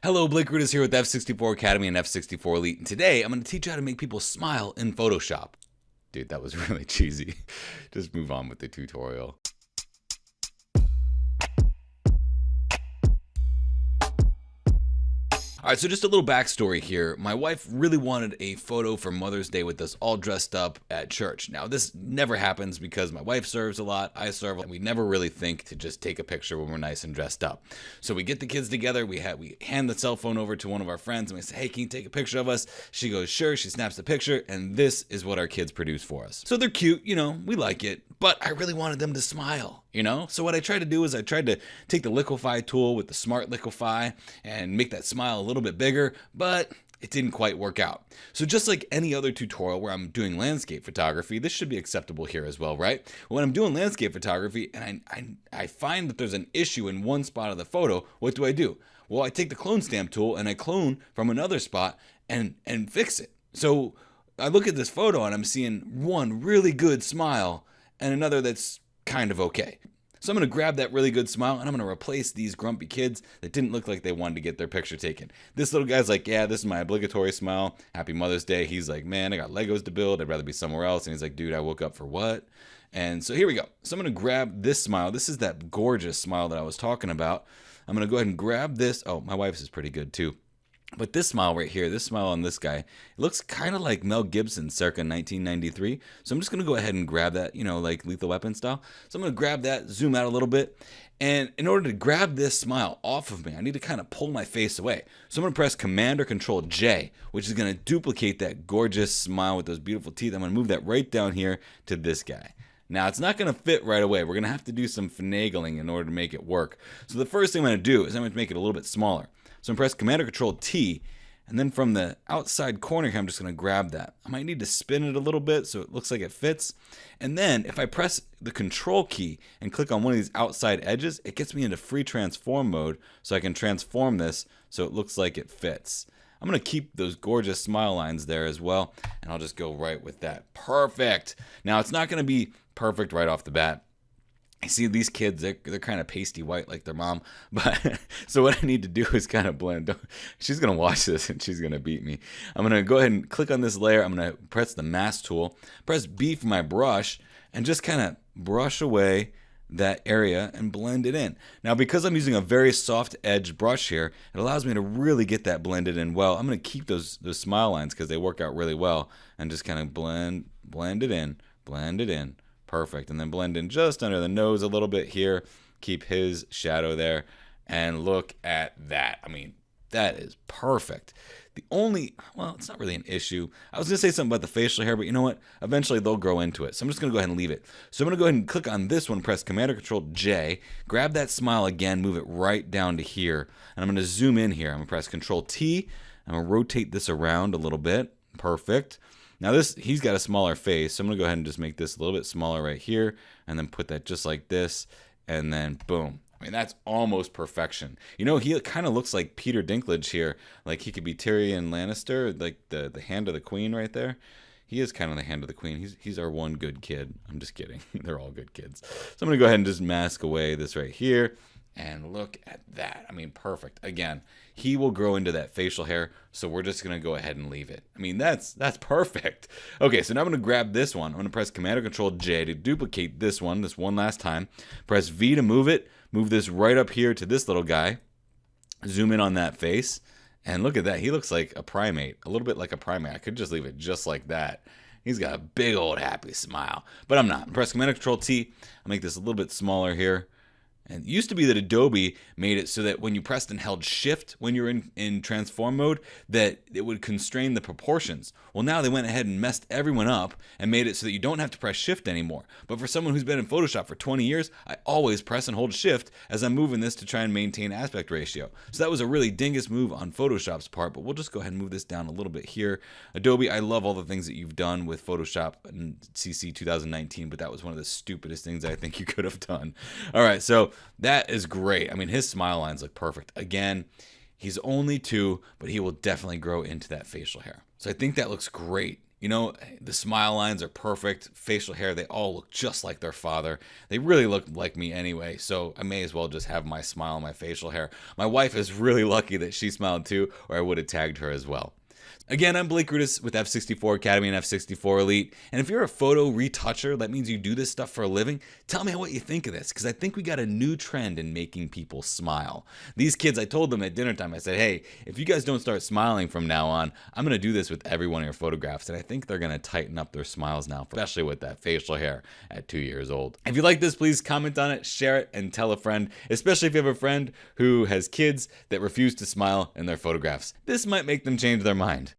Hello, Blake Root is here with F64 Academy and F64 Elite, and today I'm going to teach you how to make people smile in Photoshop. Dude, that was really cheesy. Just move on with the tutorial. Alright, so just a little backstory here. My wife really wanted a photo for Mother's Day with us all dressed up at church. Now, this never happens because my wife serves a lot, I serve, and we never really think to just take a picture when we're nice and dressed up. So we get the kids together, we hand the cell phone over to one of our friends, and we say, hey, can you take a picture of us? She goes, sure, she snaps the picture, and this is what our kids produce for us. So they're cute, we like it, but I really wanted them to smile. So what I tried to do is I tried to take the liquefy tool with the smart liquefy and make that smile a little bit bigger, but it didn't quite work out. So just like any other tutorial where I'm doing landscape photography, this should be acceptable here as well, right? When I'm doing landscape photography and I find that there's an issue in one spot of the photo, what do? Well, I take the clone stamp tool and I clone from another spot and fix it. So I look at this photo and I'm seeing one really good smile and another that's kind of okay. So I'm going to grab that really good smile and I'm going to replace these grumpy kids that didn't look like they wanted to get their picture taken. This little guy's like, yeah, this is my obligatory smile. Happy Mother's Day. He's like, man, I got Legos to build. I'd rather be somewhere else. And he's like, dude, I woke up for what? And so here we go. So I'm going to grab this smile. This is that gorgeous smile that I was talking about. I'm going to go ahead and grab this. Oh, my wife's is pretty good too. But this smile right here, this smile on this guy, it looks kind of like Mel Gibson circa 1993. So I'm just going to go ahead and grab that, like Lethal Weapon style. So I'm going to grab that, zoom out a little bit. And in order to grab this smile off of me, I need to kind of pull my face away. So I'm going to press Command or Control J, which is going to duplicate that gorgeous smile with those beautiful teeth. I'm going to move that right down here to this guy. Now, it's not going to fit right away. We're going to have to do some finagling in order to make it work. So the first thing I'm going to do is I'm going to make it a little bit smaller. So I'm going to press Command or Control T, and then from the outside corner here, I'm just going to grab that. I might need to spin it a little bit so it looks like it fits. And then if I press the Control key and click on one of these outside edges, it gets me into free transform mode so I can transform this so it looks like it fits. I'm going to keep those gorgeous smile lines there as well, and I'll just go right with that. Perfect. Now, it's not going to be perfect right off the bat. I see these kids, they're kind of pasty white like their mom, but so what I need to do is kind of blend. She's going to watch this and she's going to beat me. I'm going to go ahead and click on this layer. I'm going to press the mask tool, press B for my brush, and just kind of brush away that area and blend it in. Now, because I'm using a very soft edge brush here, it allows me to really get that blended in well. I'm going to keep those smile lines because they work out really well, and just kind of blend it in. Perfect. And then blend in just under the nose a little bit here. Keep his shadow there. And look at that. I mean, that is perfect. It's not really an issue. I was going to say something about the facial hair, but you know what? Eventually they'll grow into it. So I'm just going to go ahead and leave it. So I'm going to go ahead and click on this one, press Command or Control J, grab that smile again, move it right down to here. And I'm going to zoom in here. I'm going to press Control T. I'm going to rotate this around a little bit. Perfect. Now he's got a smaller face, so I'm going to go ahead and just make this a little bit smaller right here, and then put that just like this, and then boom. I mean, that's almost perfection. He kind of looks like Peter Dinklage here, like he could be Tyrion Lannister, like the hand of the queen right there. He is kind of the hand of the queen. He's our one good kid. I'm just kidding. They're all good kids. So I'm going to go ahead and just mask away this right here. And look at that. I mean, perfect. Again, he will grow into that facial hair, so we're just going to go ahead and leave it. I mean, that's perfect. Okay, so now I'm going to grab this one. I'm going to press Command or Control J to duplicate this one last time. Press V to move it. Move this right up here to this little guy. Zoom in on that face. And look at that. He looks like a primate, a little bit like a primate. I could just leave it just like that. He's got a big old happy smile, but I'm not. Press Command or Control T. I'll make this a little bit smaller here. And it used to be that Adobe made it so that when you pressed and held Shift when you're in transform mode, that it would constrain the proportions. Well, now they went ahead and messed everyone up and made it so that you don't have to press Shift anymore. But for someone who's been in Photoshop for 20 years, I always press and hold Shift as I'm moving this to try and maintain aspect ratio. So that was a really dingus move on Photoshop's part, but we'll just go ahead and move this down a little bit here. Adobe, I love all the things that you've done with Photoshop and CC 2019, but that was one of the stupidest things I think you could have done. All right, so that is great. I mean, his smile lines look perfect. Again, he's only 2, but he will definitely grow into that facial hair. So I think that looks great. You know, the smile lines are perfect. Facial hair, they all look just like their father. They really look like me anyway, so I may as well just have my smile and my facial hair. My wife is really lucky that she smiled too, or I would have tagged her as well. Again, I'm Blake Rudis with F64 Academy and F64 Elite. And if you're a photo retoucher, that means you do this stuff for a living, tell me what you think of this, because I think we got a new trend in making people smile. These kids, I told them at dinner time, I said, hey, if you guys don't start smiling from now on, I'm going to do this with every one of your photographs. And I think they're going to tighten up their smiles now, especially with that facial hair at 2 years old. If you like this, please comment on it, share it, and tell a friend, especially if you have a friend who has kids that refuse to smile in their photographs. This might make them change their mind.